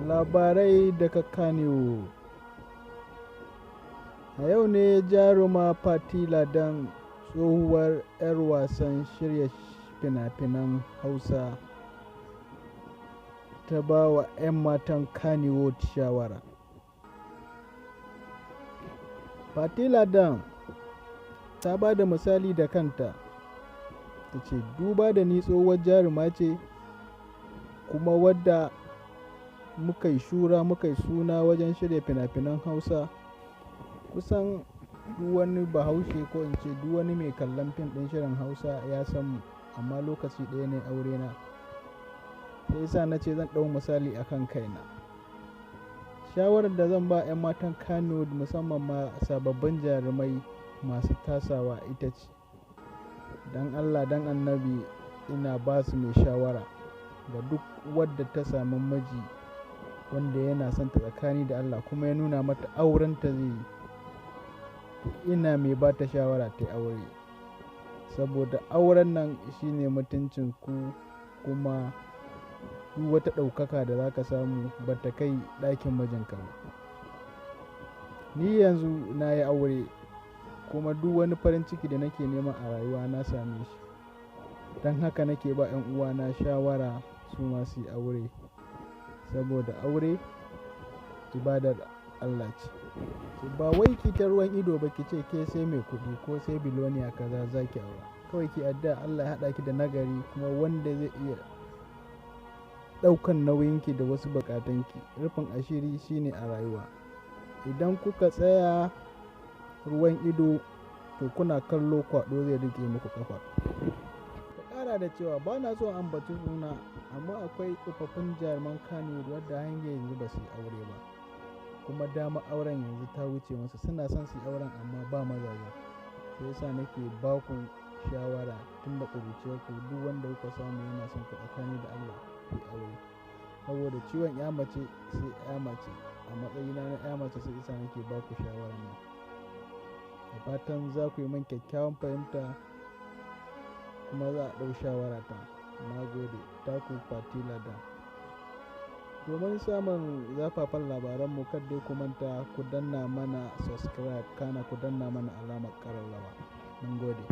Labarai daga Kannywood. A yau ne jaruma Fati Ladan, tsohuwar 'yar wasan shirya fina-finan Hausa, ta ba wa 'yan matan Kannywood shawara. Fati Ladan ta ba da misali da kanta, ta ce duba da ni tsohuwar jaruma ce kuma wadda muka yi suna wajen shirya fina-finan Hausa. Kusan duk wani bahaushe ko in ce duk wani mai kallon fim ɗin shirin Hausa ya san mu, amma lokaci ɗaya ne aure na. Sai yasa na ce zan ɗau misali a kan kaina. Shawarar da zan ba 'yan matan Kannywood, musamman ma sababbin jarumai masu tasawa, ita ce don Allah don Annabi ina ba su mai shawara ga duk wadda ta samu miji wanda yana son ta tsakani da Allah kuma ya nuna mata auren ta zai yi. Ina mai ba ta shawara ta aure, saboda auren nan shine mutuncin ku, kuma duk wata ɗaukaka da za ka samu ba ta kai ɗakin mijinka ba. Ni yanzu na yi aure, kuma duk wani farin ciki da nake nema a rayuwa na same shi. Don haka nake ba 'yan uwana shawara su ma su yi aure, saboda aure ibadar Allah ce. Ba wai ki ta ruwan ido ba ki ce ke sai mai kuɗi ko sai biloniya kaza za ki aura. Kawai ki addu'a Allah ya haɗa ki da nagari, kuma wanda zai iya ɗaukan nauyinki da wasu buƙatunki. Rufin asiri shine a rayuwa. Idan kuka tsaya ruwan ido, to kuna kallo kwaɗo zai riƙe muku ƙafa. Ta ƙara da cewa ba na so ambaci suna, amma akwai tsofaffin jaruman Kannywood wadda hanyar yanzu ba su yi aure ba, kuma dama auren yanzu ta wuce musu. Suna son su yi auren amma ba mazaje. Sai yasa nake ba ku shawara tun da ƙuruciyarku, duk wanda kuka samu yana son ku tsakani da Allah ku yi aure, saboda ciwon ya mace sai ya mace. A matsayina na ya mace, sai yasa nake ba ku shawarar nan. Da fatan za ku yi min kyakkyawan fahimta kuma za a ɗau shawarata. Na gode. Taku Fati Ladan. Domin samun zafafan labaranmu, kar dai ku manta ku danna mana subscribe, kana ku danna mana alamar ƙararrawa. Mun gode.